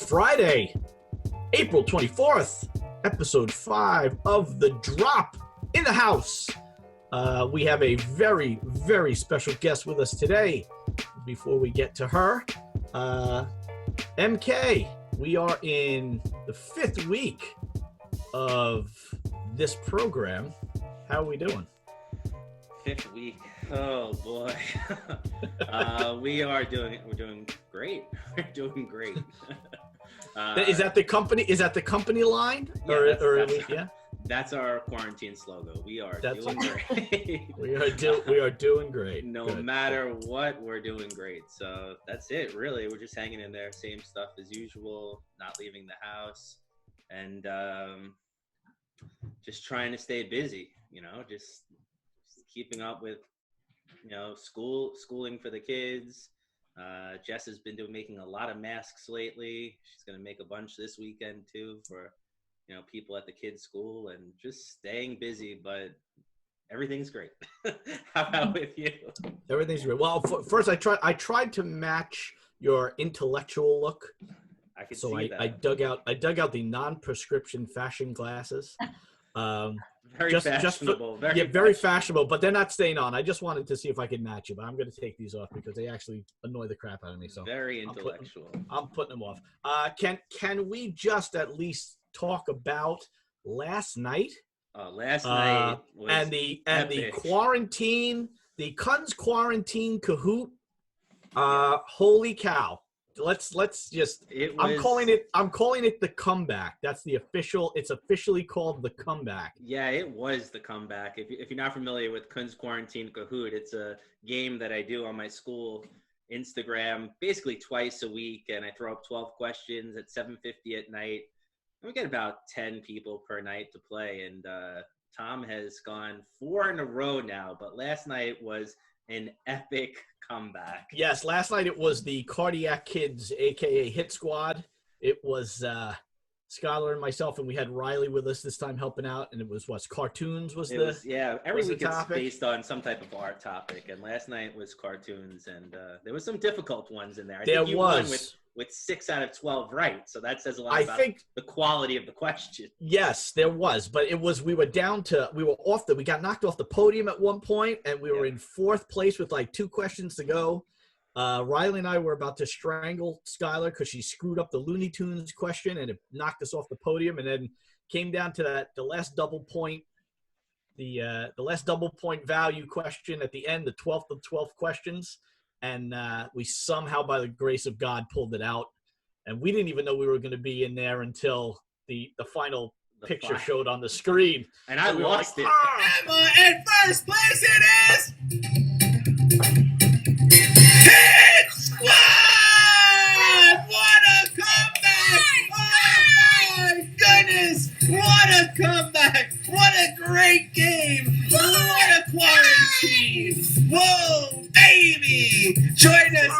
Friday, April 24th, episode 5 of The Drop in the house. We have a very, very special guest with us today. Before we get to her, MK, we are in the 5th week of this program. How are we doing? 5th week. Oh boy. We're doing great. We're doing great. Is that the company line? Yeah, that's our quarantine slogan. We are doing great. we are doing great. No Good. matter what, we're doing great. So that's it, really. We're just hanging in there, same stuff as usual, not leaving the house, and just trying to stay busy, just keeping up with schooling for the kids. Jess has been making a lot of masks lately. She's going to make a bunch this weekend too for people at the kids' school, and just staying busy, but everything's great. How about with you? Everything's great. Well, first I tried to match your intellectual look. I could see that. I dug out the non-prescription fashion glasses. Very fashionable. Very fashionable, but they're not staying on. I just wanted to see if I could match you, but I'm going to take these off because they actually annoy the crap out of me. So very intellectual. I'm putting them off. Can we just at least talk about last night? Last night was and the epic. quarantine, the Kunz quarantine Kahoot. Holy cow! Let's just. I'm calling it the comeback. That's the official. It's officially called the comeback. Yeah, it was the comeback. If you're not familiar with Kunz Quarantine Kahoot, it's a game that I do on my school Instagram basically twice a week, and I throw up 12 questions at 7:50 at night. And we get about 10 people per night to play, and Tom has gone 4 in a row now. But last night was an epic comeback. Yes, last night it was the Cardiac Kids, aka Hit Squad. It was Skylar and myself, and we had Riley with us this time helping out, and it was cartoons every week it's topic. Based on some type of art topic, and last night was cartoons, and there was some difficult ones in there. I think you won with 6 out of 12 right, so that says a lot about the quality of the question. Yes, there was, but we got knocked off the podium at one point, and we were in 4th place with like 2 questions to go. Riley and I were about to strangle Skylar because she screwed up the Looney Tunes question, and it knocked us off the podium, and then came down to the last double point, the last double point value question at the end, the 12th of 12 questions. And we somehow, by the grace of God, pulled it out. And we didn't even know we were going to be in there until the final picture showed on the screen. And I lost it. Emma in first place it is! Hit Squad! What a comeback! Oh my goodness! What a comeback! What a great game! What a quarantine! Whoa, baby! Join us!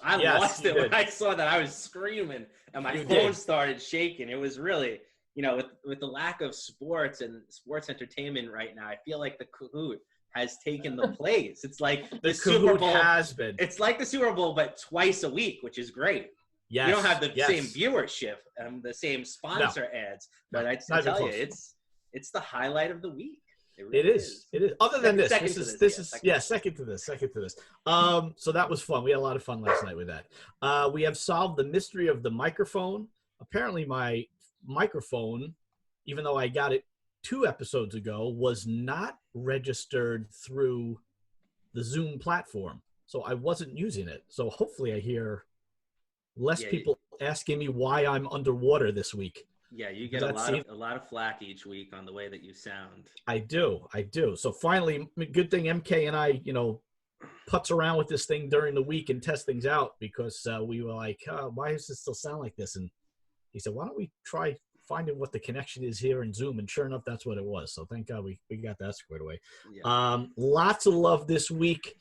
I lost it when I saw that. I was screaming, and my phone started shaking. It was really, with the lack of sports and sports entertainment right now, I feel like the Kahoot has taken the place. It's like the Super Bowl has been. It's like the Super Bowl, but twice a week, which is great. Yes, you don't have the same viewership and the same sponsor ads, but I tell you, it's the highlight of the week. It is. Other than this is second to this. So that was fun. We had a lot of fun last night with that. We have solved the mystery of the microphone. Apparently, my microphone, even though I got it 2 episodes ago, was not registered through the Zoom platform, so I wasn't using it. So hopefully, I hear less people asking me why I'm underwater this week. Yeah, you get a lot of flack each week on the way that you sound. I do. So finally, good thing MK and I, putz around with this thing during the week and test things out, because we were like, why does this still sound like this? And he said, why don't we try finding what the connection is here in Zoom? And sure enough, that's what it was. So thank God we got that squared away. Yeah. Lots of love this week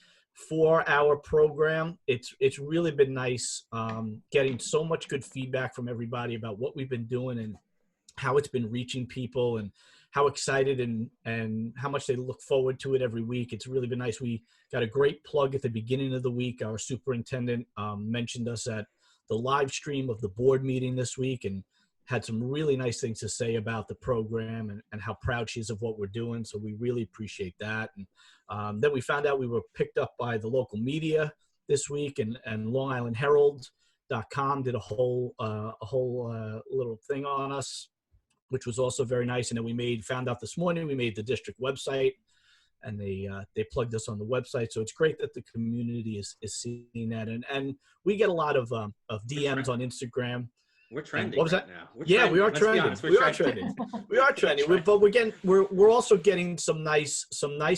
for our program. It's really been nice getting so much good feedback from everybody about what we've been doing and how it's been reaching people and how excited and how much they look forward to it every week. It's really been nice. We got a great plug at the beginning of the week. Our superintendent mentioned us at live stream of the board meeting this week and had some really nice things to say about the program and how proud she is of what we're doing. So we really appreciate that. And then we found out we were picked up by the local media this week, and Long Island Herald.com did a whole little thing on us, which was also very nice. And then found out this morning, we made the district website, and they plugged us on the website. So it's great that the community is seeing that. And we get a lot of DMs on Instagram. We're trending what was right that? now. We are trending. We are trending. But we're also getting some nice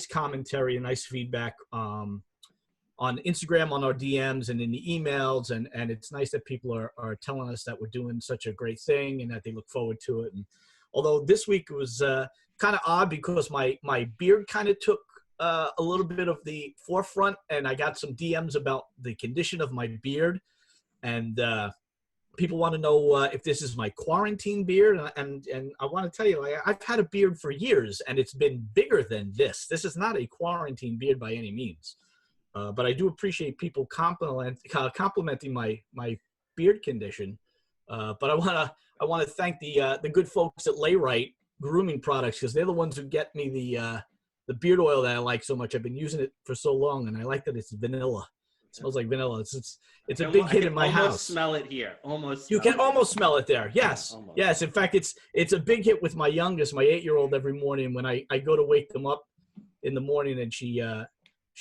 commentary and nice feedback on Instagram, on our DMs, and in the emails. And it's nice that people are telling us that we're doing such a great thing and that they look forward to it. And although this week was kind of odd because my beard kind of took a little bit of the forefront, and I got some DMs about the condition of my beard, and people want to know if this is my quarantine beard, and I want to tell you, I've had a beard for years, and it's been bigger than this. This is not a quarantine beard by any means, but I do appreciate people complimenting my beard condition. But I want to thank the good folks at Layrite Grooming Products, because they're the ones who get me the beard oil that I like so much. I've been using it for so long, and I like that it's vanilla. It smells like vanilla. It's a big hit in my house. Almost smell it here. You can almost smell it there. Yes. Almost. Yes. In fact, it's a big hit with my youngest, my 8-year-old, every morning when I go to wake them up in the morning, and she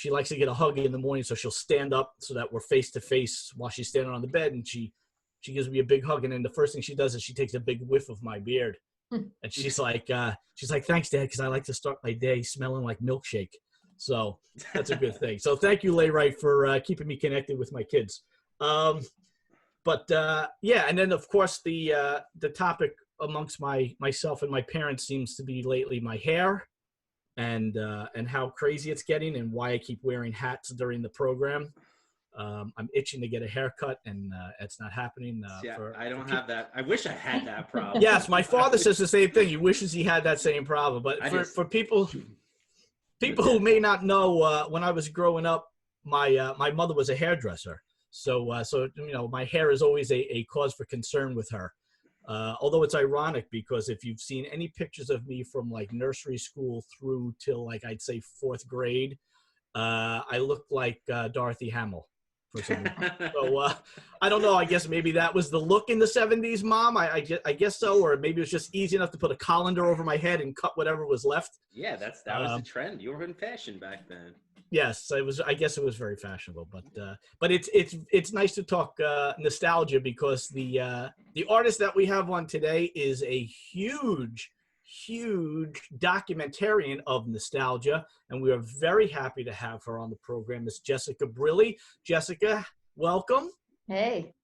likes to get a hug in the morning, so she'll stand up so that we're face to face while she's standing on the bed, and she gives me a big hug, and then the first thing she does is she takes a big whiff of my beard, and she's like, "Thanks, Dad, because I like to start my day smelling like milkshake." So that's a good thing. So thank you, Layrite, for keeping me connected with my kids. And then of course the topic amongst myself and my parents seems to be lately my hair, and how crazy it's getting, and why I keep wearing hats during the program. I'm itching to get a haircut, and it's not happening. I don't have that. I wish I had that problem. Yes, my father says the same thing. He wishes he had that same problem. But for people who may not know, when I was growing up, my mother was a hairdresser. So my hair is always a cause for concern with her. Although it's ironic, because if you've seen any pictures of me from like nursery school through till like I'd say 4th grade, I look like Dorothy Hamill. For some reason. So I don't know. I guess maybe that was the look in the 70s, Mom. I guess so, or maybe it was just easy enough to put a colander over my head and cut whatever was left. Yeah, that was the trend. You were in fashion back then. Yes, it was. I guess it was very fashionable, but it's nice to talk nostalgia, because the artist that we have on today is a huge documentarian of nostalgia, and we are very happy to have her on the program. It's Jessica Brilli. Jessica, welcome. Hey,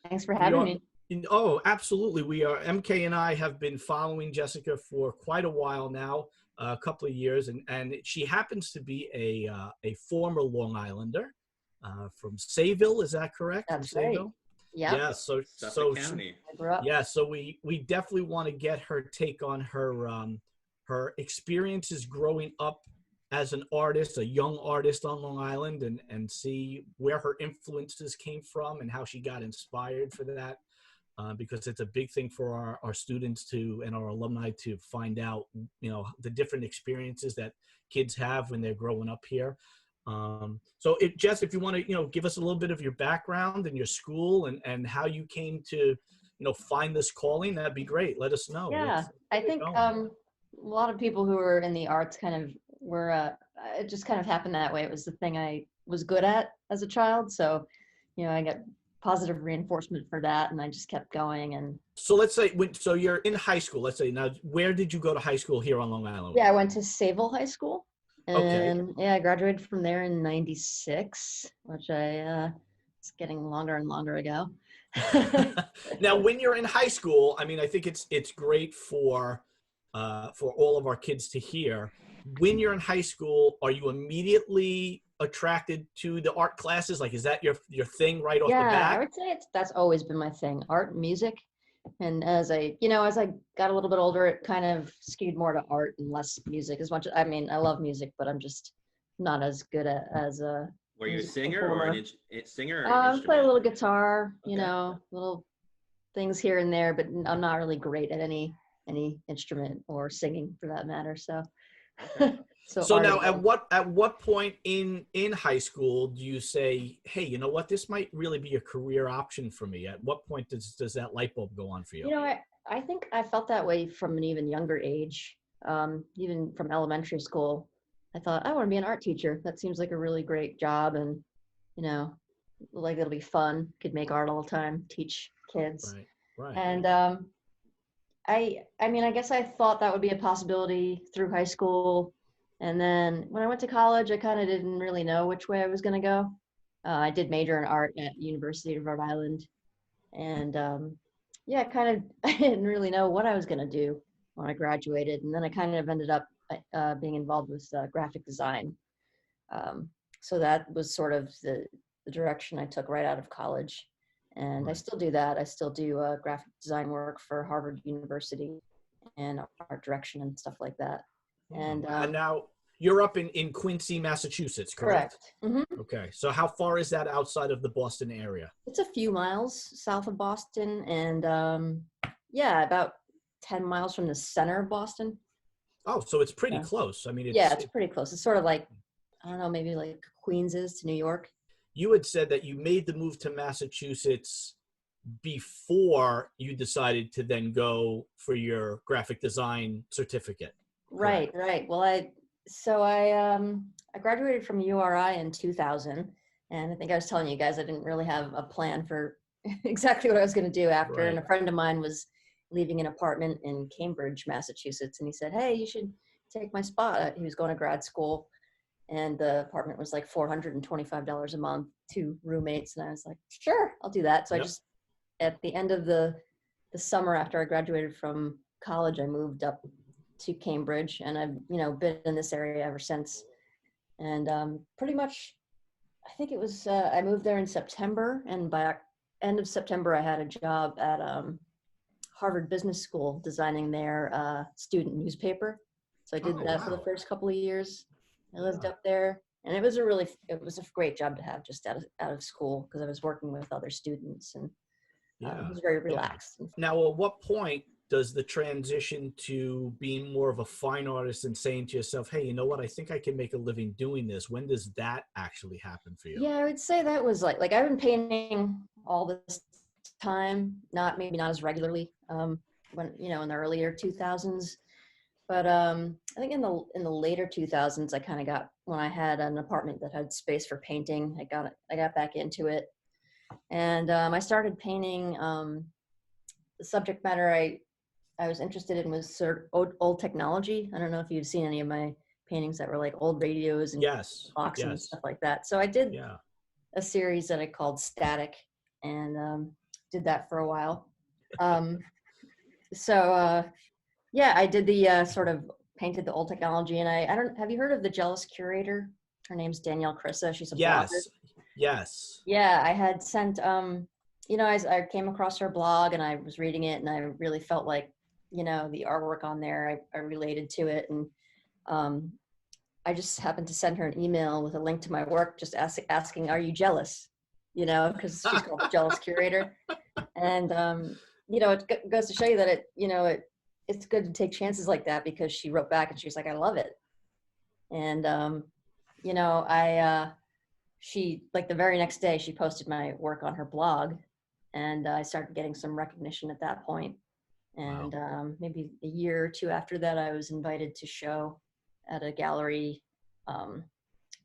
thanks for having me. Oh, absolutely. MK and I have been following Jessica for quite a while now, a couple of years, and she happens to be a former Long Islander from Sayville. Is that correct? That's from right. Sayville? Yeah. So County. I grew up. Yeah, so we definitely want to get her take on her experiences growing up as an artist, a young artist on Long Island, and see where her influences came from and how she got inspired for that, because it's a big thing for our students and our alumni to find out, the different experiences that kids have when they're growing up here. So Jess, if you want to, give us a little bit of your background and your school and how you came to, find this calling, that'd be great. Let us know. Yeah, I think a lot of people who are in the arts kind of were, it just kind of happened that way. It was the thing I was good at as a child. So, I got positive reinforcement for that, and I just kept going. And so let's say, so you're in high school, let's say. Now, where did you go to high school here on Long Island? Yeah, I went to Sayville High School. And Okay. yeah, I graduated from there in 96, which it's getting longer and longer ago. Now, when you're in high school, I mean, I think it's great for all of our kids to hear. When you're in high school, are you immediately attracted to the art classes? Like, is that your thing right off the bat? Yeah, I would say that's always been my thing, art and music. And as I got a little bit older, it kind of skewed more to art and less music. As much, I mean, I love music, but I'm just not as good as Were you a music singer performer. or singer or an Play a instrument? little guitar, you Okay. know, little things here and there, but I'm not really great at any instrument or singing for that matter. So, Okay. so So art now, is all. at what point in high school do you say, "Hey, you know what? This might really be a career option for me"? At what point does that light bulb go on for you? You know, I think I felt that way from an even younger age, even from elementary school. I thought I want to be an art teacher. That seems like a really great job, and you know, like it'll be fun. Could make art all the time, teach kids, Right. Right. and I mean, I guess I thought that would be a possibility through high school. And then when I went to college, I kind of didn't really know which way I was going to go. I did major in art at University of Rhode Island. And yeah, kind of, I didn't really know what I was going to do when I graduated. And then I kind of ended up being involved with graphic design. Um, so that was sort of the direction I took right out of college. And I Right. still do that. I still do graphic design work for Harvard University and art direction and stuff like that. And And now you're up in Quincy, Massachusetts, correct? correct. Hmm. Okay. So how far is that outside of the Boston area? It's a few miles south of Boston, and yeah, about 10 miles from the center of Boston. Oh, so it's pretty Yeah. close. I mean, Yeah, it's pretty close. It's sort of like, I don't know, maybe like Queens is to New York. you had said that you made the move to Massachusetts before you decided to then go for your graphic design certificate. Right, right. Well, I graduated from URI in 2000, and I think I was telling you guys I didn't really have a plan for exactly what I was going to do after. And Right. a friend of mine was leaving an apartment in Cambridge, Massachusetts, and he said, "Hey, you should take my spot." He was going to grad school, and the apartment was like $425 a month, 2 roommates, and I was like, "Sure, I'll do that." So I Yep. just at the end of the summer after I graduated from college, I moved up to Cambridge, and I've been in this area ever since. And pretty much, I think it was I moved there in September, and by end of September, I had a job at Harvard Business School designing their student newspaper. So I did Oh, that for the wow. first couple of years. I lived Yeah. up there, and it was a great job to have just out of school because I was working with other students, and it Yeah. was very Yeah. relaxed. Now, at what point does the transition to being more of a fine artist and saying to yourself, "Hey, you know what? I think I can make a living doing this." When does that actually happen for you? Yeah, I would say that was like I've been painting all this time, maybe not as regularly, when in the earlier 2000s, but I think in the later 2000s, I kind of got when I had an apartment that had space for painting. I got back into it, and I started painting. The subject matter I was interested in was sort of old technology. I don't know if you've seen any of my paintings that were like old radios and Yes. clocks and Yes. stuff like that. So I did Yeah. a series that I called Static, and did that for a while. Um, so yeah, I did the sort of painted the old technology, and I don't have you heard of the Jealous Curator? Her name's Danielle Crissa. She's a blogger. Yes. Yes. Yeah, I had sent I came across her blog and I was reading it, and I really felt like the artwork on there, I related to it, and um, I just happened to send her an email with a link to my work, just asking, "Are you jealous?" Because she's called the Jealous Curator, and it goes to show you that it's good to take chances like that, because she wrote back and she was like, "I love it," and she like the very next day she posted my work on her blog, and I started getting some recognition at that point. And maybe a year or two after that, I was invited to show at a gallery,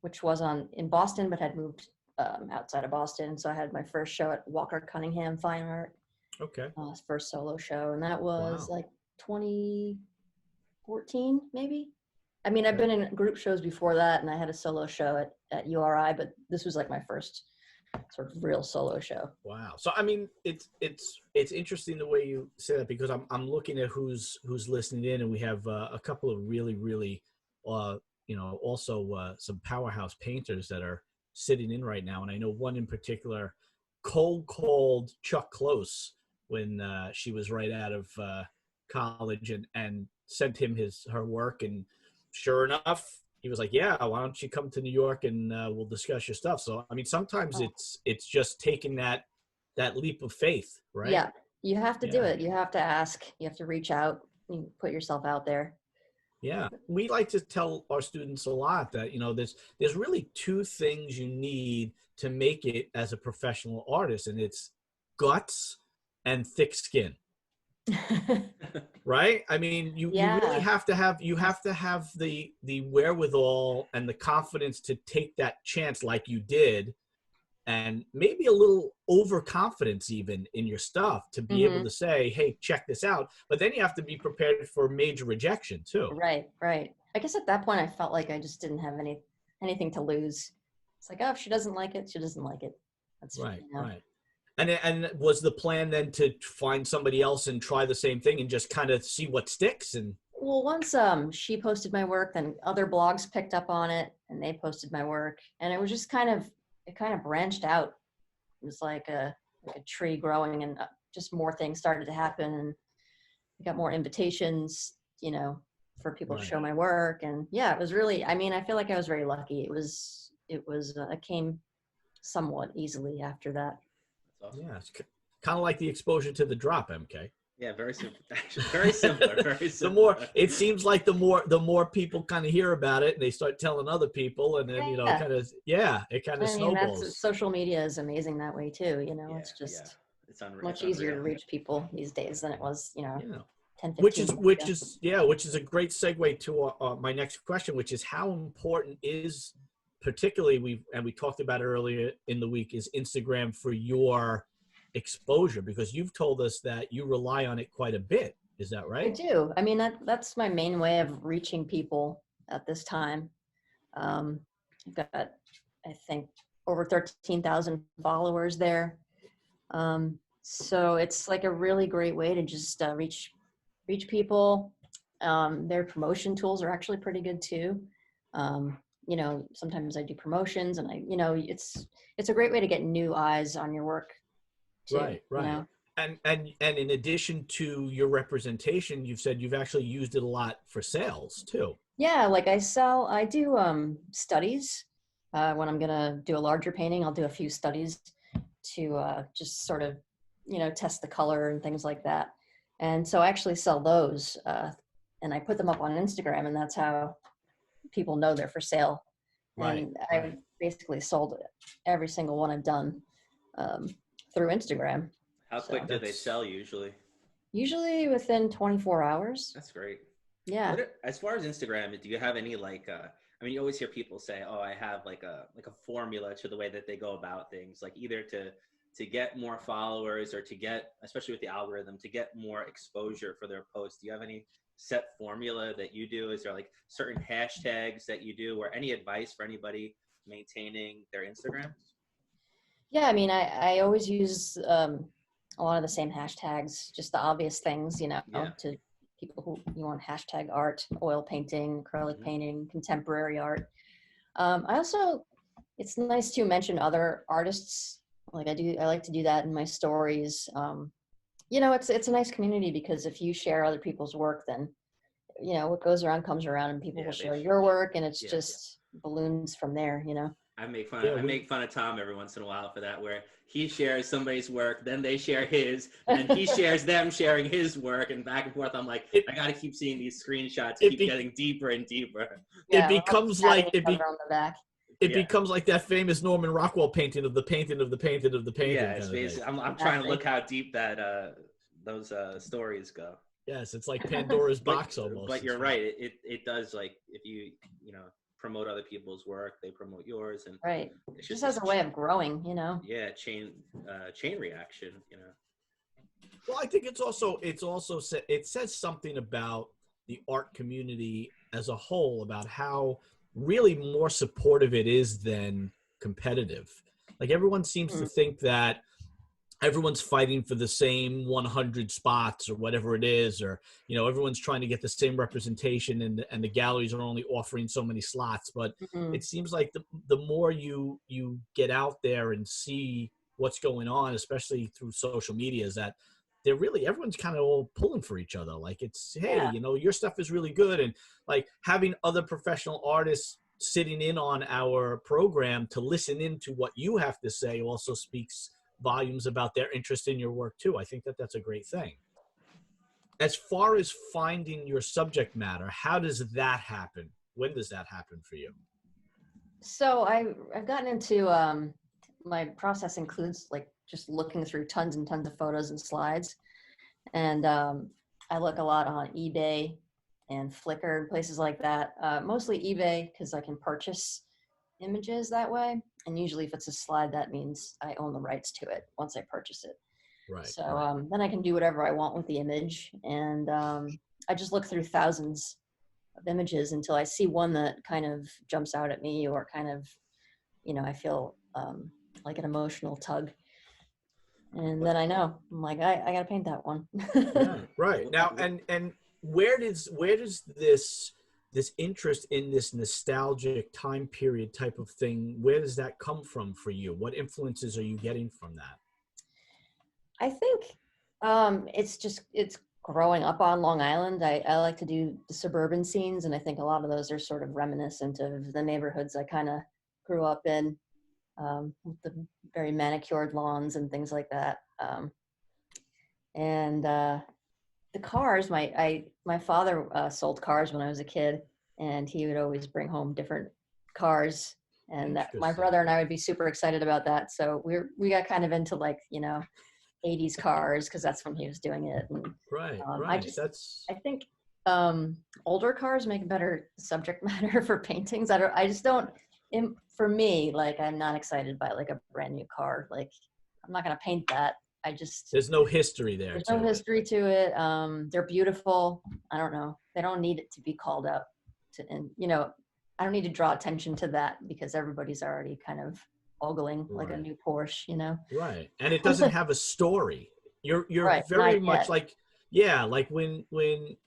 which was in Boston, but had moved outside of Boston. So I had my first show at Walker Cunningham Fine Art, Okay. first solo show, and that was Wow. like 2014, maybe. I mean, I've Okay. been in group shows before that, and I had a solo show at URI, but this was like my first sort of real solo show. Wow. So I mean, it's interesting the way you say that, because I'm looking at who's listening in, and we have a couple of really also some powerhouse painters that are sitting in right now, and I know one in particular cold called Chuck Close when she was right out of college, and sent him her work, and sure enough, he was like, yeah, why don't you come to New York and we'll discuss your stuff. So, I mean, sometimes it's just taking that leap of faith, right? Yeah, you have to do it. You have to ask. You have to reach out. You put yourself out there. Yeah, we like to tell our students a lot that, there's really two things you need to make it as a professional artist, and it's guts and thick skin. Right? I mean, you really have to have the wherewithal and the confidence to take that chance like you did, and maybe a little overconfidence even in your stuff to be able to say, hey, check this out. But then you have to be prepared for major rejection too. Right. I guess at that point I felt like I just didn't have anything to lose. It's like, oh, if she doesn't like it, she doesn't like it. That's right. And was the plan then to find somebody else and try the same thing and just kind of see what sticks? And well, once she posted my work, then other blogs picked up on it and they posted my work, and it was just kind of branched out. It was like a tree growing, and just more things started to happen, and I got more invitations, for people to show my work. And yeah, it was really, I mean, I feel like I was very lucky. It came somewhat easily after that. Awesome. Yeah, it's kind of like the exposure to the drop, MK. Yeah, very simple. Actually, very similar. Very similar. The more it seems like the more people kind of hear about it and they start telling other people, and then it kind of snowballs. Social media is amazing that way too. It's just it's unreal. Much easier to reach people these days than it was, 10, 15 which is a great segue to my next question, which is how important is, particularly we talked about it earlier in the week, is Instagram for your exposure, because you've told us that you rely on it quite a bit. Is that right? I do. I mean, that's my main way of reaching people at this time. I've got, I think, over 13,000 followers there. So it's like a really great way to just reach people. Their promotion tools are actually pretty good too. Sometimes I do promotions, and it's a great way to get new eyes on your work too, right. And in addition to your representation, you've said you've actually used it a lot for sales too. Yeah, like I do studies. When I'm gonna do a larger painting, I'll do a few studies to just sort of test the color and things like that. And so I actually sell those, and I put them up on Instagram, and that's how people know they're for sale. And I've basically sold every single one I've done through Instagram. How quick do they sell usually? Usually within 24 hours. That's great. Yeah. As far as Instagram, do you have any you always hear people say, oh, I have like a formula to the way that they go about things, like either to get more followers or to get, especially with the algorithm, to get more exposure for their posts. Do you have any set formula that you do? Is there like certain hashtags that you do, or any advice for anybody maintaining their Instagram? Yeah, I mean, I always use a lot of the same hashtags, just the obvious things, to people who you want hashtag art, oil painting, acrylic painting, contemporary art. I also, it's nice to mention other artists. Like I like to do that in my stories. It's a nice community, because if you share other people's work, then, what goes around comes around, and people will share your work, and it's just balloons from there, I make fun of Tom every once in a while for that, where he shares somebody's work, then they share his, and he shares them sharing his work, and back and forth. I'm like, I got to keep seeing these screenshots, keep getting deeper and deeper. It becomes like on the back. It becomes like that famous Norman Rockwell painting of the painting of the painting of the painting. Yeah, it's basically, I'm trying to look how deep that those stories go. Yes, it's like Pandora's box almost. But you're right. It does, like, if you promote other people's work, they promote yours, and right. It just has a way of growing, Yeah, chain reaction, Well, I think it says something about the art community as a whole, about how really more supportive it is than competitive. Like, everyone seems to think that everyone's fighting for the same 100 spots or whatever it is, or everyone's trying to get the same representation, and the galleries are only offering so many slots. But it seems like the more you get out there and see what's going on, especially through social media, is that they're really, everyone's kind of all pulling for each other. Like it's, hey, Yeah. you know, your stuff is really good. And like having other professional artists sitting in on our program to listen into what you have to say also speaks volumes about their interest in your work too. I think that that's a great thing. As far as finding your subject matter, how does that happen? When does that happen for you? So I've gotten into, my process includes like just looking through tons and tons of photos and slides. And I look a lot on eBay and Flickr and places like that. Mostly eBay because I can purchase images that way. And usually if it's a slide, that means I own the rights to it once I purchase it. Right. So then I can do whatever I want with the image. And I just look through thousands of images until I see one that kind of jumps out at me, or kind of, you know, I feel like an emotional tug. And then I know, I'm like, I got to paint that one. Yeah, right. Now, and where does this interest in this nostalgic time period type of thing, where does that come from for you? What influences are you getting from that? I think it's growing up on Long Island. I like to do the suburban scenes, and I think a lot of those are sort of reminiscent of the neighborhoods I kind of grew up in, with the very manicured lawns and things like that. And the cars, my father sold cars when I was a kid, and he would always bring home different cars, and my brother and I would be super excited about that. So we got kind of into, like, you know, 80s cars, because that's when he was doing it. And, right. I think older cars make a better subject matter for paintings. For me, like, I'm not excited by like a brand new car. Like, I'm not going to paint that. There's no history there. There's no history to it. They're beautiful. I don't know. They don't need it to be called up and, you know, I don't need to draw attention to that because everybody's already kind of ogling like a new Porsche, you know? Right. And it doesn't have a story. You're right, very much like, yeah, like when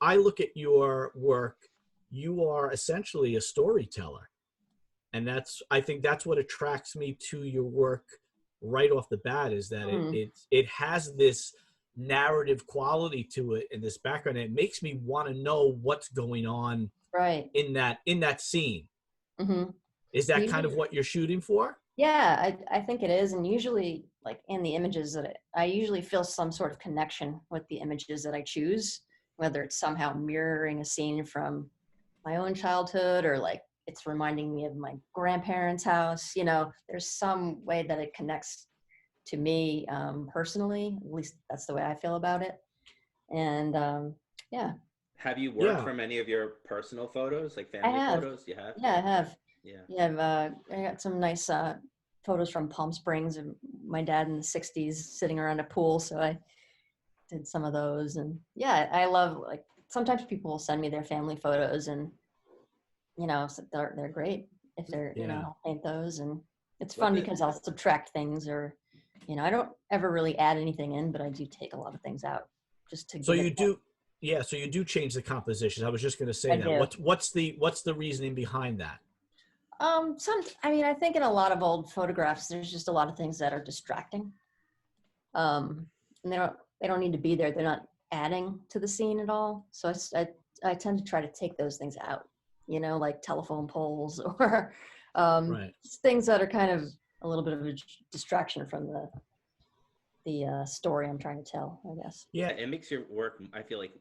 I look at your work, you are essentially a storyteller. And I think that's what attracts me to your work right off the bat, is that it has this narrative quality to it in this background. And it makes me want to know what's going on in that scene. Mm-hmm. Is that kind of what you're shooting for? Yeah, I think it is. And usually, like, in the images that I usually feel some sort of connection with the images that I choose, whether it's somehow mirroring a scene from my own childhood, or like it's reminding me of my grandparents' house. You know, there's some way that it connects to me personally. At least that's the way I feel about it. And yeah. Have you worked from any of your personal photos, like family photos? You have? Yeah, I have. Yeah. I got some nice photos from Palm Springs of my dad in the 60s sitting around a pool. So I did some of those. And yeah, I love, like, sometimes people will send me their family photos, and, you know, so they're great if they're, you know, I'll paint those. And it's fun because I'll subtract things, or, you know, I don't ever really add anything in, but I do take a lot of things out just to. So you do. Yeah, so you do change the compositions. I was just going to say that. What's the reasoning behind that? I think in a lot of old photographs, there's just a lot of things that are distracting. And they don't need to be there. They're not adding to the scene at all. So I tend to try to take those things out, you know, like telephone poles or things that are kind of a little bit of a distraction from the story I'm trying to tell, I guess. Yeah, it makes your work, I feel like,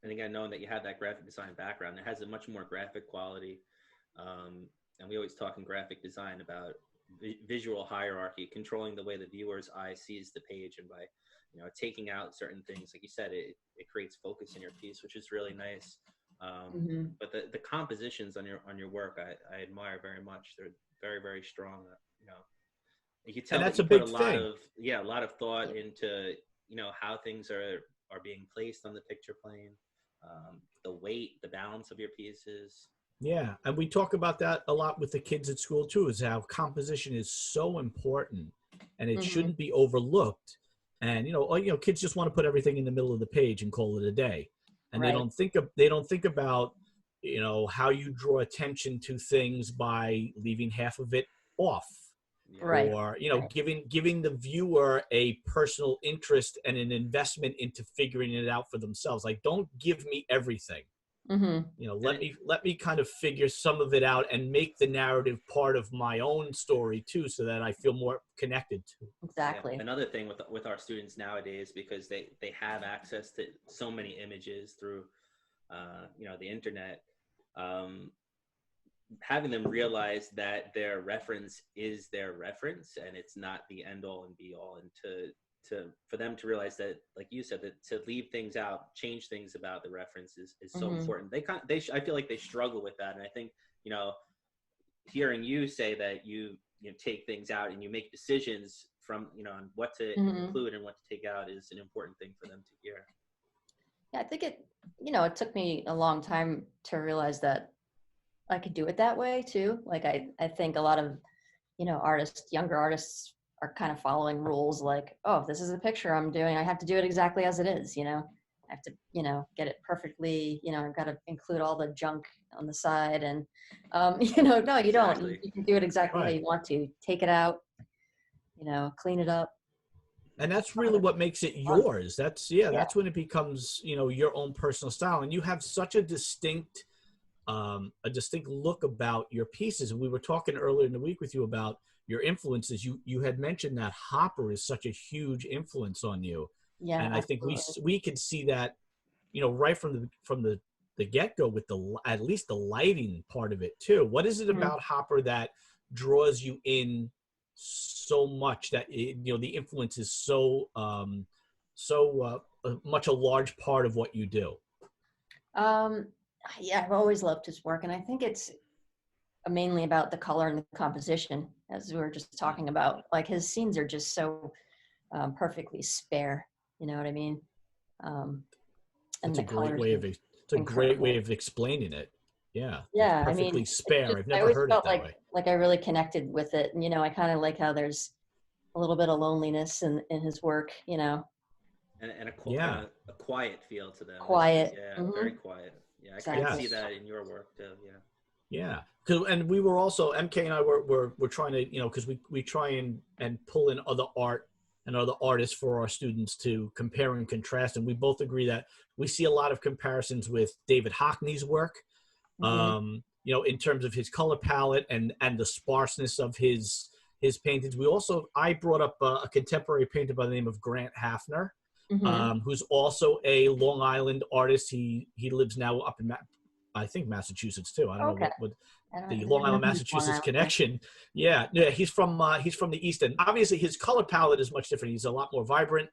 I think I know that you have that graphic design background. It has a much more graphic quality. And we always talk in graphic design about visual hierarchy, controlling the way the viewer's eye sees the page. And by, you know, taking out certain things, like you said, it creates focus in your piece, which is really nice. But the compositions on your work, I admire very much. They're very, very strong. You know, you can tell that's that you a big put a thing. lot of thought into, you know, how things are being placed on the picture plane, the weight, the balance of your pieces. Yeah, and we talk about that a lot with the kids at school too, is how composition is so important, and it shouldn't be overlooked. And, you know, kids just want to put everything in the middle of the page and call it a day, and they don't think about, you know, how you draw attention to things by leaving half of it off. Yeah. Right. or you know, Right. giving the viewer a personal interest and an investment into figuring it out for themselves. Like, don't give me everything. Mm-hmm. You know, And let me kind of figure some of it out and make the narrative part of my own story too, so that I feel more connected to. Exactly. Yeah. Another thing with our students nowadays, because they have access to so many images through you know, the internet, having them realize that their reference is their reference and it's not the end all and be all, and for them to realize that, like you said, that to leave things out, change things about the references is so Mm-hmm. important. I feel like they struggle with that, and I think, you know, hearing you say that you take things out and you make decisions from, you know, on what to Mm-hmm. include and what to take out is an important thing for them to hear. Yeah, I think it took me a long time to realize that I could do it that way too. Like I think a lot of, younger artists are kind of following rules like, oh, if this is a picture I'm doing, I have to do it exactly as it is, I have to, get it perfectly, I've got to include all the junk on the side and, no, you don't. Exactly. You can do it exactly how Right. you want to. Take it out, clean it up. And that's really what makes it yours. That's that's when it becomes, your own personal style. And you have such a distinct look about your pieces. And we were talking earlier in the week with you about your influences. You had mentioned that Hopper is such a huge influence on you. Yeah. And I think absolutely. we could see that, right from the get-go with at least the lighting part of it too. What is it Mhm. about Hopper that draws you in so much, that the influence is so much a large part of what you do? Yeah, I've always loved his work, and I think it's mainly about the color and the composition, as we were just talking about. Like his scenes are just so perfectly spare. You know what I mean? And It's the a great colors way are of incredible. explaining it. Yeah, it's Yeah, I mean, perfectly spare. I've I never always heard it felt that way. like I really connected with it. And I kind of like how there's a little bit of loneliness in his work. And Yeah. a quiet feel to them. Quiet. Yeah, very Mm-hmm. quiet. Yeah, I can Exactly. see Yes. that in your work too. Yeah. Yeah, and we were also, MK and I were trying to, because we try and pull in other art and other artists for our students to compare and contrast, and we both agree that we see a lot of comparisons with David Hockney's work, Mm-hmm. in terms of his color palette and the sparseness of his paintings. I brought up a contemporary painter by the name of Grant Hafner, Mm-hmm. who's also a Long Island artist. He lives now up in I think Massachusetts too. I don't Okay. know what I don't the I Long didn't know Island, he was Long Massachusetts Island. connection. Yeah, he's from the East End. Obviously, his color palette is much different. He's a lot more vibrant.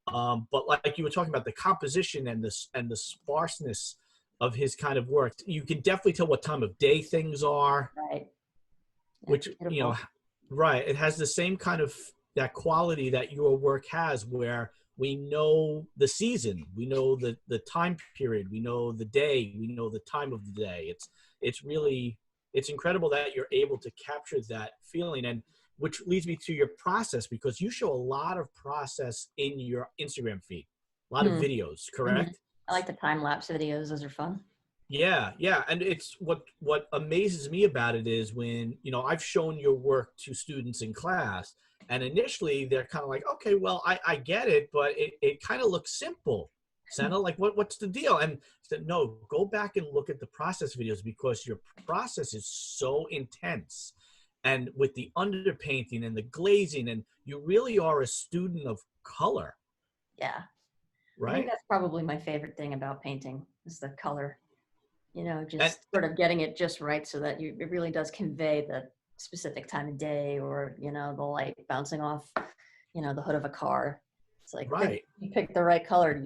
But like you were talking about, the composition and the sparseness of his kind of work, you can definitely tell what time of day things are. Right. Which That's beautiful. right, it has the same kind of that quality that your work has, where we know the season, we know the time period, we know the day, we know the time of the day. It's incredible that you're able to capture that feeling, and which leads me to your process, because you show a lot of process in your Instagram feed, a lot of Hmm. videos, Hmm. correct? I like the time lapse videos. Those are fun. Yeah, and it's what amazes me about it is when, I've shown your work to students in class, and initially they're kind of like, okay, well, I get it, but it kind of looks simple. Sena, like what's the deal? And I said, no, go back and look at the process videos, because your process is so intense, and with the underpainting and the glazing, and you really are a student of color, Yeah. I think right? that's probably my favorite thing about painting is the color. And Just sort of getting it just right so that it really does convey the specific time of day, or, the light bouncing off, the hood of a car. It's like right. you pick the right color,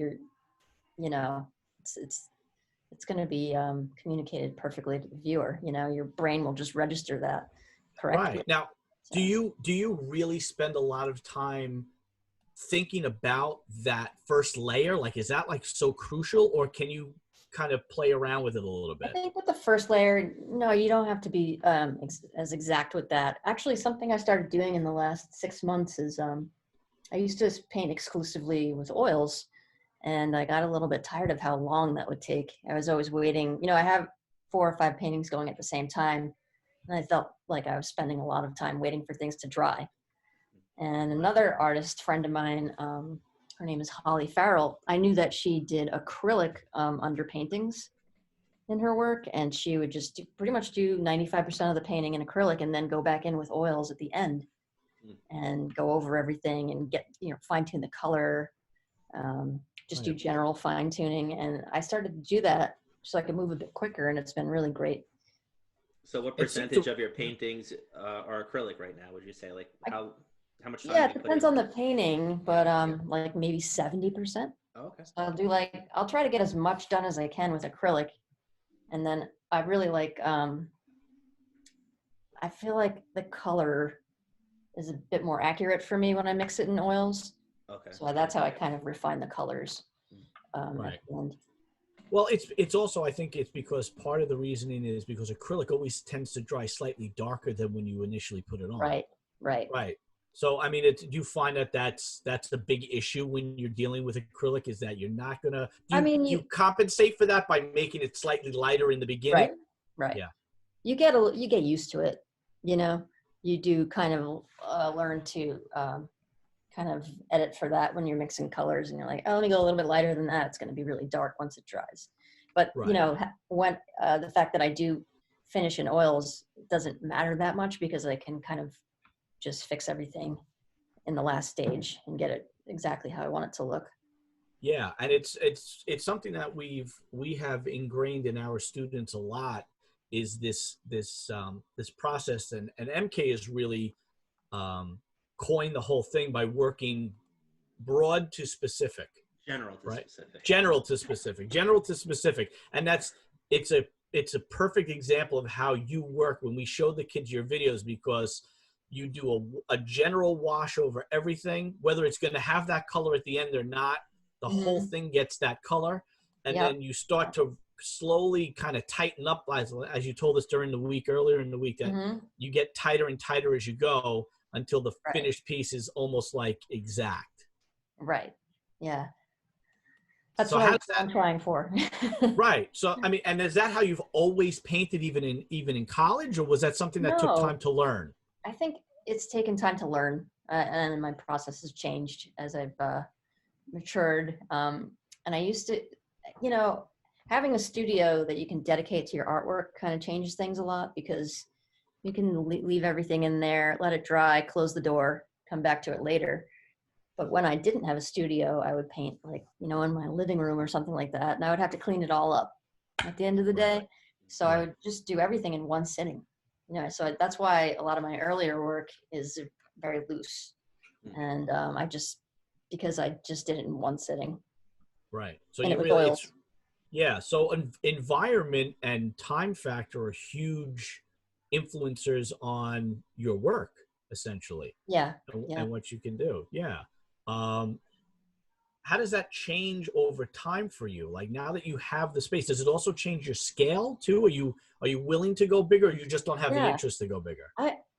you know, it's going to be communicated perfectly to the viewer. Your brain will just register that correctly. Right. Now, So, do you really spend a lot of time thinking about that first layer? Like, is that like so crucial, or can you kind of play around with it a little I bit? think with the first layer, no, you don't have to be as exact with that. Actually, something I started doing in the last 6 months is I used to paint exclusively with oils, and I got a little bit tired of how long that would take. I was always waiting. I have 4 or 5 paintings going at the same time, And I felt like I was spending a lot of time waiting for things to dry. And another artist friend of mine, her name is Holly Farrell. I knew that she did acrylic underpaintings in her work, and she would just pretty much do 95% of the painting in acrylic and then go back in with oils at the end and go over everything and get, fine tune the color, just do general fine tuning. And I started to do that so I could move a bit quicker, and it's been really great. So what percentage of your paintings are acrylic right now, would you say? Like how much time? Yeah, it depends on the painting, but like maybe 70%. Oh, okay. So I'll try to get as much done as I can with acrylic. And then I really like, I feel like the color is a bit more accurate for me when I mix it in oils. Okay. So that's how I kind of refine the colors. Right. At the end. Well, it's also, I think it's because part of the reasoning is because acrylic always tends to dry slightly darker than when you initially put it on. Right. So, I mean, do you find that that's a big issue when you're dealing with acrylic, is that you're not going to, you compensate for that by making it slightly lighter in the beginning? Right. Yeah. You get used to it, you do kind of learn to kind of edit for that when you're mixing colors, and you're like, oh, let me go a little bit lighter than that. It's going to be really dark once it dries. But, when the fact that I do finish in oils doesn't matter that much, because I can kind of just fix everything in the last stage and get it exactly how I want it to look. Yeah, and it's something that we have ingrained in our students a lot, is this process, and MK has really coined the whole thing by working broad to specific. General to specific. And it's a perfect example of how you work when we show the kids your videos, because you do a general wash over everything, whether it's going to have that color at the end or not. The whole thing gets that color. And then you start to slowly kind of tighten up, as you told us during the week, earlier in the week, that you get tighter and tighter as you go until the finished piece is almost like exact. Right. Yeah. That's what I'm trying for. Right. So, I mean, and is that how you've always painted, even in college, or was that something that took time to learn? I think it's taken time to learn, and my process has changed as I've matured. And I used to, having a studio that you can dedicate to your artwork kind of changes things a lot, because you can leave everything in there, let it dry, close the door, come back to it later. But when I didn't have a studio, I would paint in my living room or something like that, and I would have to clean it all up at the end of the day. So I would just do everything in one sitting. So that's why a lot of my earlier work is very loose, and because I just did it in one sitting. Right. So and you really, so environment and time factor are huge influencers on your work, essentially. Yeah. And what you can do. Yeah. How does that change over time for you? Like, now that you have the space, does it also change your scale too? Are you willing to go bigger, or you just don't have the interest to go bigger?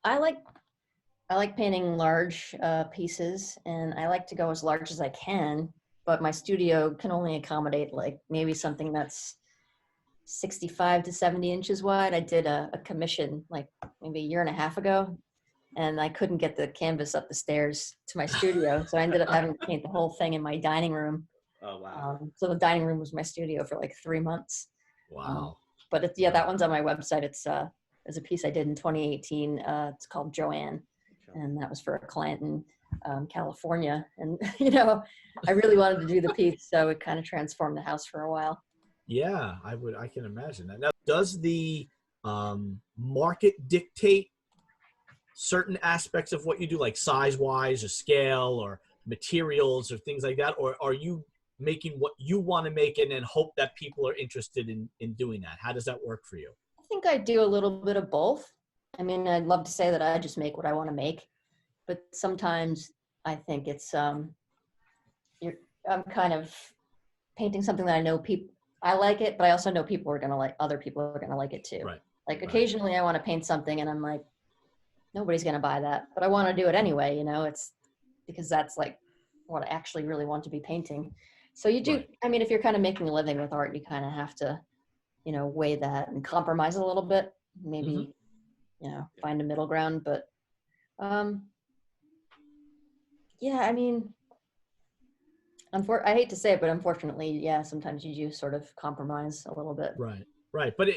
I like painting large pieces, and I like to go as large as I can, but my studio can only accommodate like maybe something that's 65 to 70 inches wide. I did a commission like maybe a year and a half ago, and I couldn't get the canvas up the stairs to my studio. So I ended up having to paint the whole thing in my dining room. Oh, wow. So the dining room was my studio for like 3 months. Wow. But that one's on my website. It's a piece I did in 2018. It's called Joanne. And that was for a client in California. And, I really wanted to do the piece. So it kind of transformed the house for a while. Yeah, I can imagine that. Now, does the market dictate certain aspects of what you do, like size-wise or scale or materials or things like that? Or are you making what you want to make and then hope that people are interested in doing that? How does that work for you? I think I do a little bit of both. I mean, I'd love to say that I just make what I want to make, but sometimes I think it's I'm kind of painting something that I know I like it, but I also know other people are going to like it too. Right. Like occasionally I want to paint something and I'm like, nobody's going to buy that, but I want to do it anyway. It's because that's like what I actually really want to be painting. So you do, Right. I mean, if you're kind of making a living with art, you kind of have to, weigh that and compromise a little bit. Maybe find a middle ground. But yeah, I mean, I hate to say it, but unfortunately, yeah, sometimes you do sort of compromise a little bit. Right. But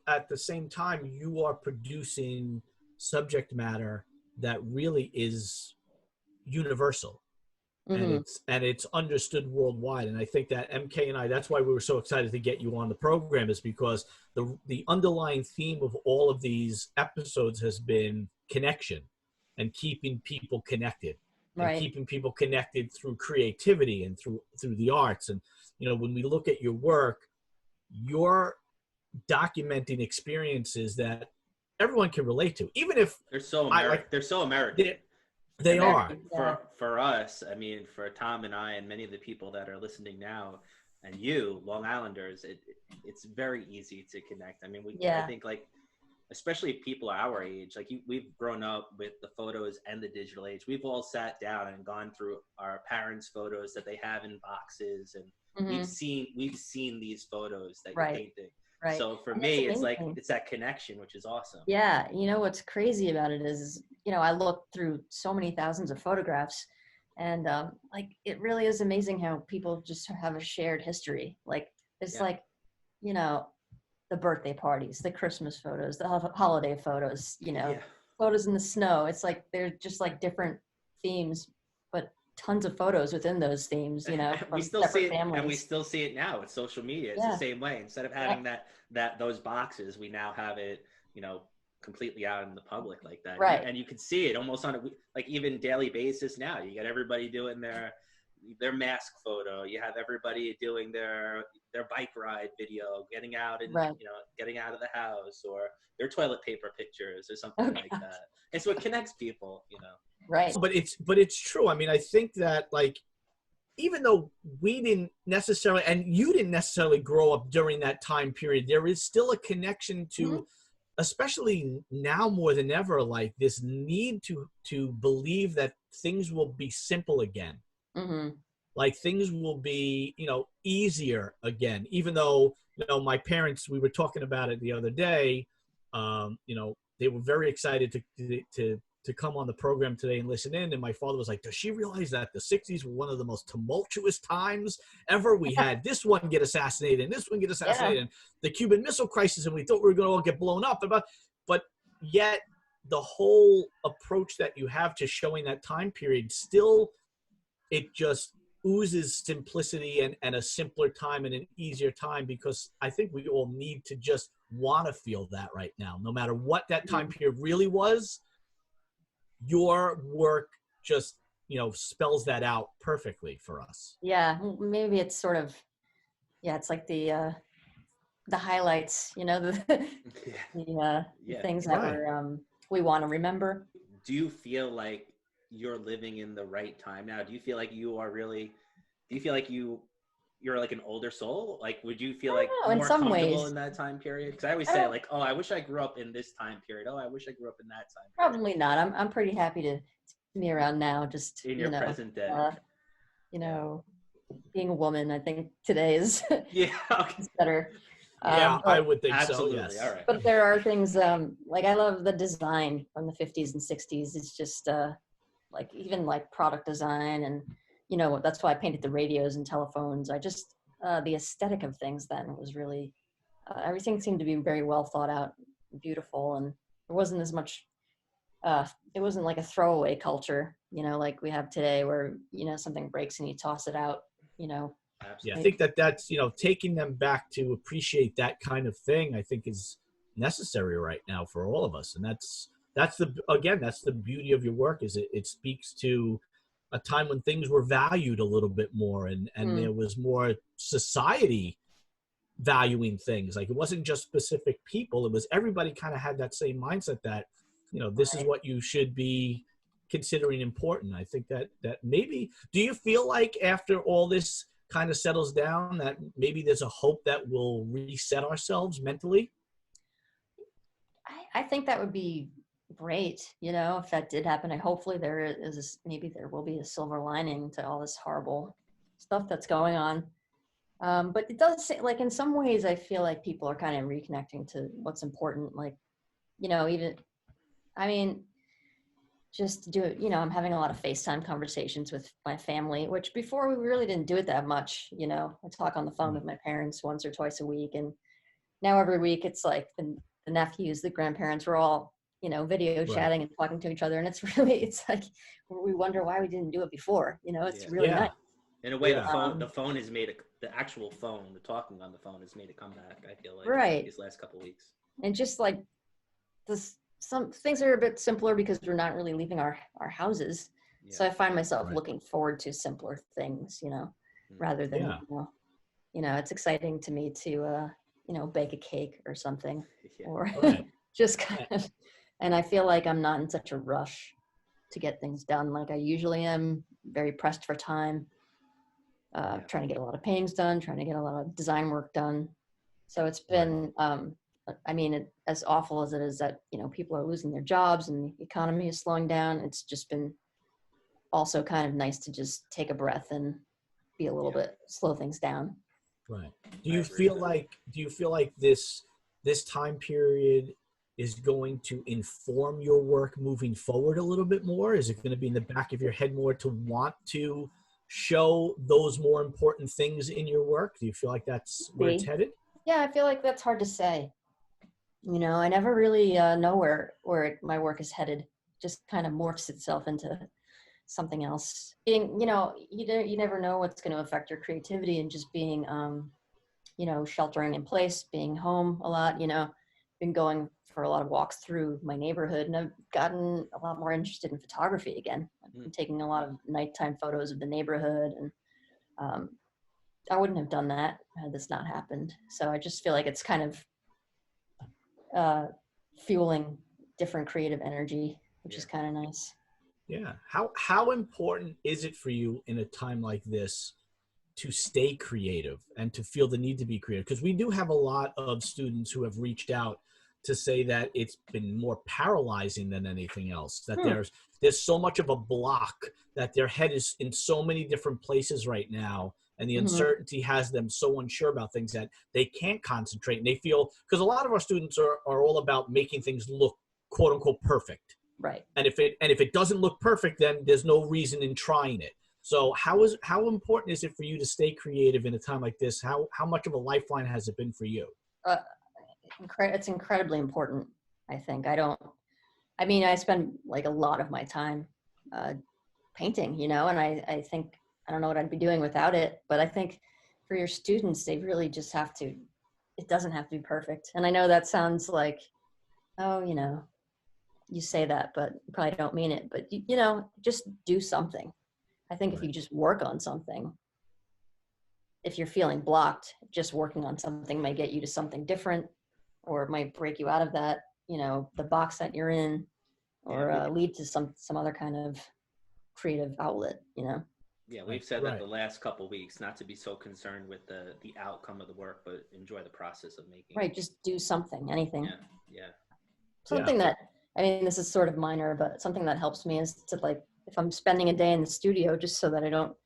at the same time, you are producing subject matter that really is universal, Mm-hmm. and it's understood worldwide. And I think that MK and I, that's why we were so excited to get you on the program, is because the underlying theme of all of these episodes has been connection and keeping people connected. And Right. keeping people connected through creativity and through the arts. And when we look at your work, you're documenting experiences that everyone can relate to, even if they're so American. They're so American. They are. For us. I mean, for Tom and I and many of the people that are listening now, and you, Long Islanders, it's very easy to connect. I mean, I think, like, especially people our age, like we've grown up with the photos and the digital age. We've all sat down and gone through our parents' photos that they have in boxes, and we've seen these photos that you're painting. Right. So for me, it's like, it's that connection, which is awesome. Yeah. What's crazy about it is, I looked through so many thousands of photographs, and like, it really is amazing how people just have a shared history. Like, it's like, the birthday parties, the Christmas photos, the holiday photos, photos in the snow. It's like, they're just like different themes, but tons of photos within those themes, from we still see it, families. and we still see it now with social media. It's the same way. Instead of having those boxes, we now have it, completely out in the public like that. Right. And you can see it almost on like even daily basis now. You got everybody doing their mask photo. You have everybody doing their bike ride video, getting out and getting out of the house, or their toilet paper pictures or something like that. It's what connects people, Right. But it's true. I mean, I think that, like, even though we didn't necessarily, and you didn't necessarily grow up during that time period, there is still a connection to, especially now more than ever, like this need to believe that things will be simple again. Mm-hmm. Like things will be, easier again, even though, my parents, we were talking about it the other day, they were very excited to come on the program today and listen in. And my father was like, does she realize that the 60s were one of the most tumultuous times ever? We had this one get assassinated and this one get assassinated, and the Cuban Missile Crisis, and we thought we were going to all get blown up. But yet the whole approach that you have to showing that time period still, it just oozes simplicity and a simpler time and an easier time, because I think we all need to just want to feel that right now, no matter what that time period really was. Your work just, spells that out perfectly for us. Yeah, maybe it's sort of, it's like the highlights, the things that we want to remember. Do you feel like you're living in the right time now? Do you feel like you're like an older soul? Like, would you feel like more comfortable ways in that time period? Because I always say, like, oh, I wish I grew up in this time period. Oh, I wish I grew up in that time period. Probably not. I'm pretty happy to be around now, just in your present day. Being a woman, I think today is is better. I would think absolutely. So, yes. All right. But there are things, like I love the design from the 50s and 60s. It's just like even like product design, and that's why I painted the radios and telephones. I just the aesthetic of things then was really everything seemed to be very well thought out, beautiful, and there wasn't as much it wasn't like a throwaway culture, like we have today, where something breaks and you toss it out. Yeah, I think that's taking them back to appreciate that kind of thing, I think is necessary right now for all of us. And that's the beauty of your work, is it speaks to a time when things were valued a little bit more, and there was more society valuing things. Like, it wasn't just specific people, it was everybody kind of had that same mindset that, this is what you should be considering important. I think that maybe, do you feel like after all this kind of settles down that maybe there's a hope that we'll reset ourselves mentally? I think that would be great, if that did happen. Hopefully there will be a silver lining to all this horrible stuff that's going on. But it does seem like in some ways I feel like people are kind of reconnecting to what's important. Like, you know, even, I mean, just do it, you know, I'm having a lot of FaceTime conversations with my family, which before we really didn't do it that much. You know, I talk on the phone with my parents once or twice a week. And now every week it's like the nephews, the grandparents, we're all, you know, video chatting and talking to each other. And it's really, it's like, we wonder why we didn't do it before. You know, it's really nice. In a way, the phone has made the actual phone, the talking on the phone has made a comeback, I feel like, these last couple of weeks. And just like this, some things are a bit simpler because we're not really leaving our houses. So I find myself looking forward to simpler things, you know, rather than, you know, it's exciting to me to, you know, bake a cake or something or just kind of, and I feel like I'm not in such a rush to get things done. Like I usually am, very pressed for time, trying to get a lot of paintings done, trying to get a lot of design work done. So it's been, I mean, as awful as it is that, you know, people are losing their jobs and the economy is slowing down, it's just been also kind of nice to just take a breath and be a little bit, slow things down. Right. Do you feel like this time period is going to inform your work moving forward a little bit more? Is it going to be in the back of your head more to want to show those more important things in your work? Do you feel like that's where it's headed? Yeah, I feel like that's hard to say. You know, I never really know where my work is headed. It just kind of morphs itself into something else. Being, you know, you never know what's going to affect your creativity, and just being, you know, sheltering in place, being home a lot, you know, been going for a lot of walks through my neighborhood, and I've gotten a lot more interested in photography again. I've been taking a lot of nighttime photos of the neighborhood, and I wouldn't have done that had this not happened. So I just feel like it's kind of fueling different creative energy, which is kind of nice. Yeah. How important is it for you in a time like this to stay creative and to feel the need to be creative? Because we do have a lot of students who have reached out to say that it's been more paralyzing than anything else, that there's so much of a block, that their head is in so many different places right now, and the uncertainty has them so unsure about things that they can't concentrate. And they feel, because a lot of our students are all about making things look quote unquote perfect. Right. And if it doesn't look perfect, then there's no reason in trying it. So how important is it for you to stay creative in a time like this? How much of a lifeline has it been for you? It's incredibly important, I think. I spend like a lot of my time painting, you know, and I think, I don't know what I'd be doing without it, but I think for your students, they really just have to, it doesn't have to be perfect. And I know that sounds like, oh, you know, you say that, but you probably don't mean it, but you know, just do something. I think if you just work on something, if you're feeling blocked, just working on something might get you to something different, or it might break you out of that, you know, the box that you're in, or lead to some other kind of creative outlet, you know? Yeah, we've said that the last couple of weeks, not to be so concerned with the outcome of the work, but enjoy the process of making it. Right, just do something, anything. Yeah. Something that, I mean, this is sort of minor, but something that helps me is to, like, if I'm spending a day in the studio, just so that I don't,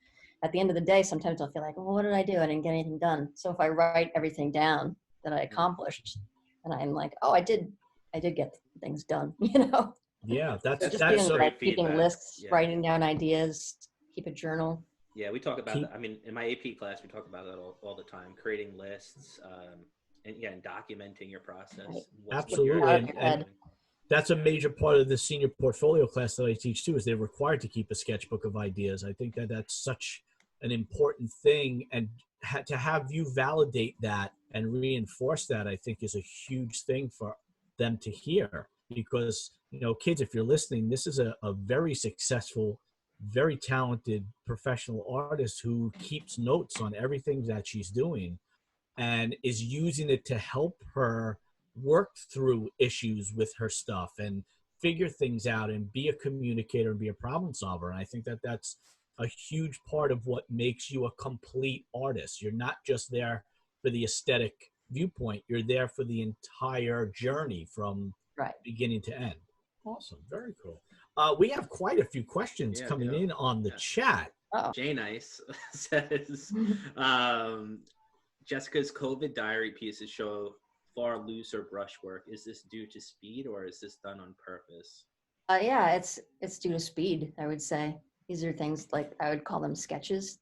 at the end of the day, sometimes I'll feel like, well, what did I do? I didn't get anything done. So if I write everything down that I accomplished, and I'm like, oh, I did get things done, you know? Yeah, that's so like keeping lists, writing down ideas, keep a journal. Yeah, we talk about that. I mean, in my AP class, we talk about that all the time, creating lists, and documenting your process. Right. Absolutely. And that's a major part of the senior portfolio class that I teach too, is they're required to keep a sketchbook of ideas. I think that that's such an important thing, and to have you validate that and reinforce that, I think, is a huge thing for them to hear. Because, you know, kids, if you're listening, this is a very successful, very talented professional artist who keeps notes on everything that she's doing and is using it to help her work through issues with her stuff and figure things out and be a communicator and be a problem solver. And I think that that's a huge part of what makes you a complete artist. You're not just there for the aesthetic viewpoint. You're there for the entire journey from beginning to end. Awesome. Very cool. We have quite a few questions coming in on the chat. Jay Nice says, Jessica's COVID diary pieces show far looser brushwork. Is this due to speed or is this done on purpose? Yeah, it's due to speed, I would say. These are things like I would call them sketches.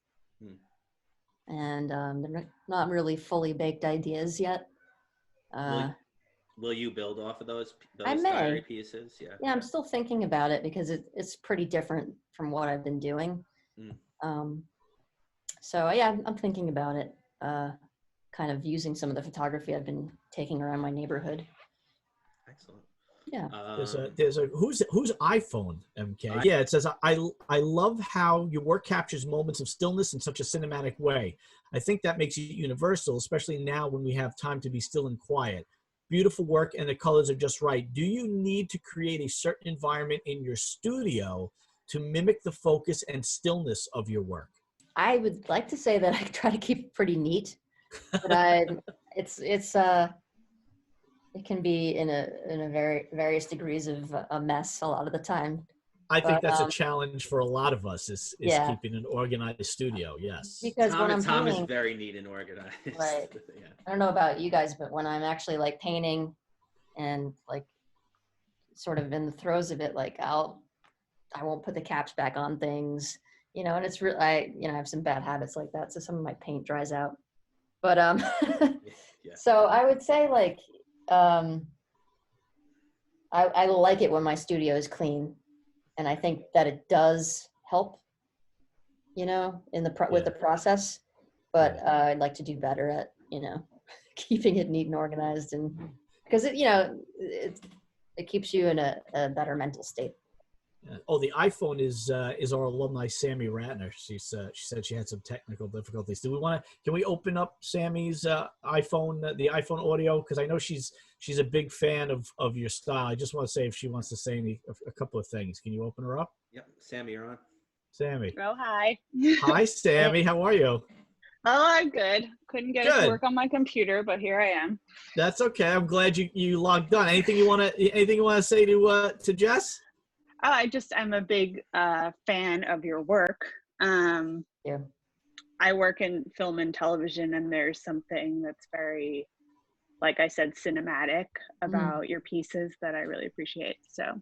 And they're not really fully baked ideas yet. Will you build off of those I may. diary pieces? Yeah. Yeah, I'm still thinking about it because it's pretty different from what I've been doing. So yeah, I'm thinking about it. Kind of using some of the photography I've been taking around my neighborhood. Excellent. Yeah. There's a whose iPhone, MK? Yeah, it says I love how your work captures moments of stillness in such a cinematic way. I think that makes it universal, especially now when we have time to be still and quiet. Beautiful work and the colors are just right. Do you need to create a certain environment in your studio to mimic the focus and stillness of your work? I would like to say that I try to keep it pretty neat, but it can be in a various degrees of a mess a lot of the time. I think that's a challenge for a lot of us is keeping an organized studio. Yes. Because Tom is very neat and organized. Right. Yeah. I don't know about you guys, but when I'm actually like painting and like sort of in the throes of it, like I won't put the caps back on things, and it's really, I have some bad habits like that. So some of my paint dries out, but, so I would say like, I like it when my studio is clean. And I think that it does help, with the process, but I'd like to do better at, keeping it neat and organized, and because it keeps you in a better mental state. Oh, the iPhone is our alumni Sammy Ratner. She said she had some technical difficulties. Can we open up Sammy's iPhone, the iPhone audio? Because I know she's a big fan of your style. I just want to say if she wants to say a couple of things. Can you open her up? Yep, Sammy, you're on. Sammy. Oh, hi. Hi, Sammy. How are you? Oh, I'm good. Couldn't get it to work on my computer, but here I am. That's okay. I'm glad you logged on. Anything you want to say to Jess? Oh, I'm a big fan of your work. Yeah. I work in film and television, and there's something that's very, like I said, cinematic about your pieces that I really appreciate. So,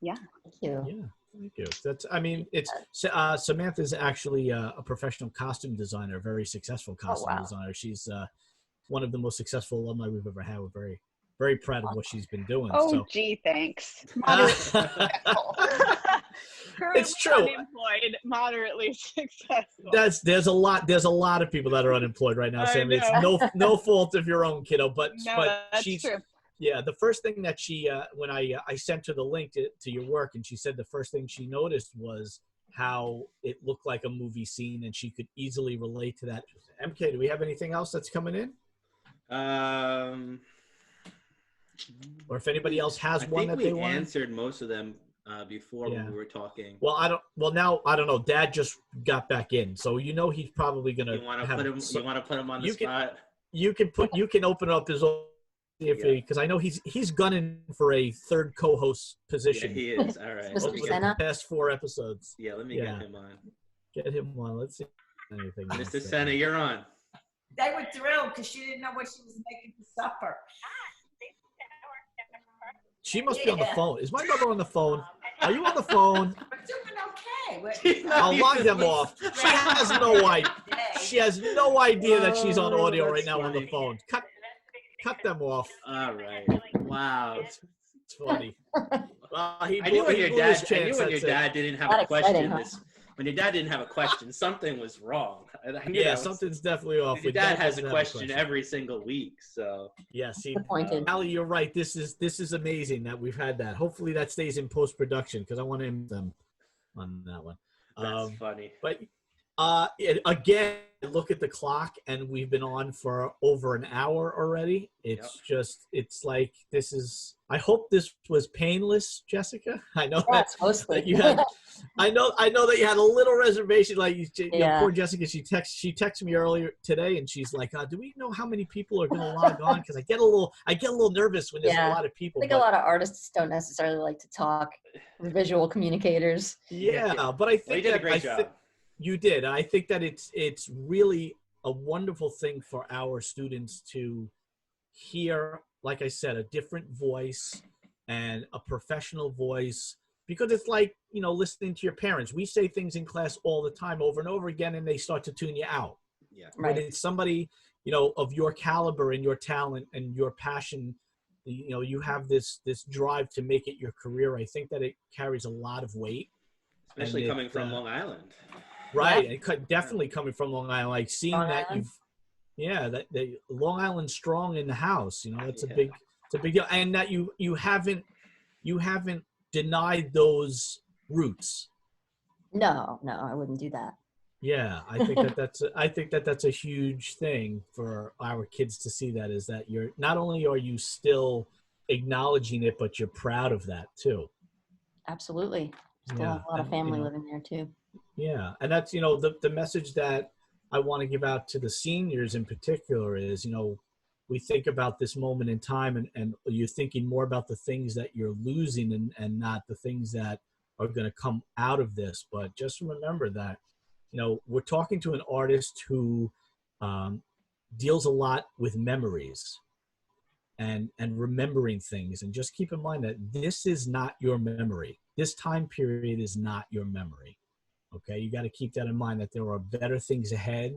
yeah. Thank you. Yeah. Thank you. Samantha's actually a professional costume designer, a very successful costume designer. She's one of the most successful alumni we've ever had. We're very, very proud of what she's been doing. Oh, gee, thanks. It's true. Unemployed, moderately successful. There's a lot of people that are unemployed right now, Sammy. It's no fault of your own, kiddo, but that's true. Yeah, the first thing that she, when I sent her the link to your work, and she said the first thing she noticed was how it looked like a movie scene, and she could easily relate to that. MK, do we have anything else that's coming in? Or if anybody else has one that they want. I think we answered most of them before when we were talking. Well, now I don't know. Dad just got back in, so he's probably gonna. You want to put him on the spot? You can open up his own. Because I know he's gunning for a third co-host position. Yeah, he is. All right. Mr. Sena? The past 4 episodes. Yeah, let me get him on. Get him on. Let's see. Anything Mr. Sena, you're on. They were thrilled because she didn't know what she was making for supper. She must be on the phone. Is my mother on the phone? Are you on the phone? We're doing okay. I'll log them off. She has no idea. She has no idea that she's on audio right now on the phone. Cut them off. All right. Wow. It's funny. Well, I knew when your dad didn't have a question. When your dad didn't have a question, something was wrong. Something's definitely off. Your dad has a question every single week, so yes. Ali, you're right. This is amazing that we've had that. Hopefully that stays in post production because I want to end them on that one. That's funny. But again, look at the clock, and we've been on for over an hour already. It's like this is. I hope this was painless, Jessica. I know that you had. I know that you had a little reservation. Like poor Jessica, she texted me earlier today, and she's like, "Do we know how many people are going to log on?" Because I get a little nervous when there's a lot of people. I think a lot of artists don't necessarily like to talk. We're visual communicators. Yeah, but I think you did a great job. You did. I think that it's really a wonderful thing for our students to hear, like I said, a different voice and a professional voice, because it's like, you know, listening to your parents. We say things in class all the time over and over again, and they start to tune you out. Yeah. When it's somebody, you know, of your caliber and your talent and your passion, you know, you have this drive to make it your career. I think that it carries a lot of weight. Especially coming from Long Island. Right. Yeah. Definitely coming from Long Island. Like seeing Long that Island. that Long Island strong in the house, you know, it's a big deal. And that you haven't denied those roots. No, I wouldn't do that. Yeah, I think that's a huge thing for our kids to see, that is that you're not only are you still acknowledging it, but you're proud of that too. Absolutely. Still have a lot of family living there too. Yeah, and that's, you know, the message that I want to give out to the seniors in particular is, you know, we think about this moment in time, and you're thinking more about the things that you're losing and not the things that are going to come out of this. But just remember that, you know, we're talking to an artist who deals a lot with memories and remembering things. And just keep in mind that this is not your memory. This time period is not your memory. Okay, you got to keep that in mind, that there are better things ahead.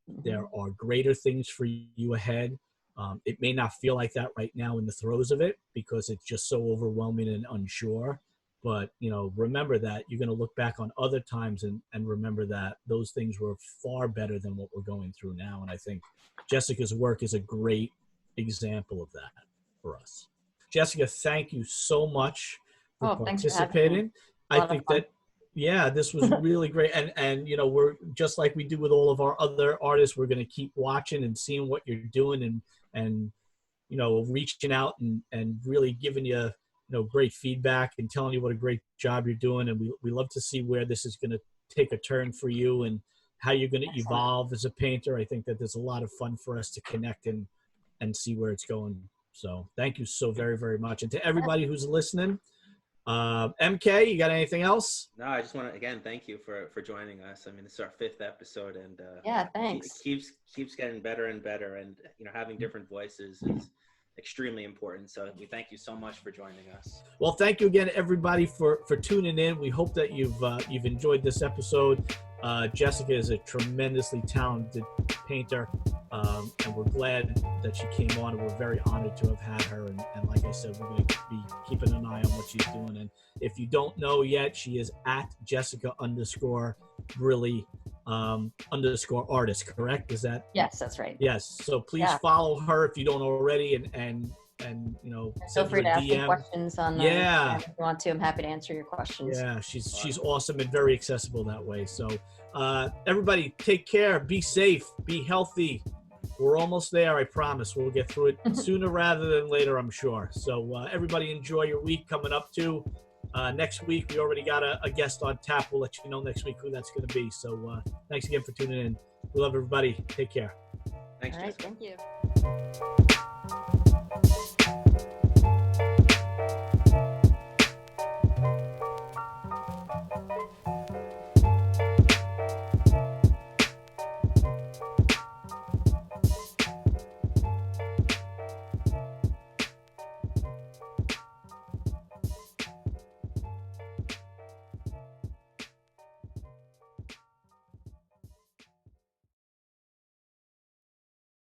There are greater things for you ahead. It may not feel like that right now in the throes of it, because it's just so overwhelming and unsure. But, you know, remember that you're going to look back on other times and remember that those things were far better than what we're going through now. And I think Jessica's work is a great example of that for us. Jessica, thank you so much for participating. I think that, yeah, this was really great. And, you know, we're just like we do with all of our other artists, we're going to keep watching and seeing what you're doing and, you know, reaching out and really giving you, you know, great feedback and telling you what a great job you're doing. And we love to see where this is going to take a turn for you and how you're going to evolve as a painter. I think that there's a lot of fun for us to connect and see where it's going. So thank you so very, very much. And to everybody who's listening, MK, you got anything else? No, I just want to, again, thank you for joining us. I mean, this is our 5th episode, and yeah, thanks. It keeps getting better and better, and, you know, having different voices is extremely important. So we thank you so much for joining us. Well, thank you again, everybody, for tuning in. We hope that you've enjoyed this episode. Jessica is a tremendously talented painter, and we're glad that she came on, and we're very honored to have had her. And like I said, we're going to be keeping an eye on what she's doing. And if you don't know yet, she is at Jessica_Brilli _artist, correct? Is that? Yes, that's right. Yes. So please follow her if you don't already, and you know, feel free to ask me questions on if you want to. I'm happy to answer your questions. Yeah, she's awesome and very accessible that way. So everybody, take care, be safe, be healthy. We're almost there, I promise. We'll get through it sooner rather than later, I'm sure. So everybody, enjoy your week coming up to next week. We already got a guest on tap. We'll let you know next week who that's going to be. So thanks again for tuning in. We love everybody. Take care. Thanks, All right, Jessica. thank you.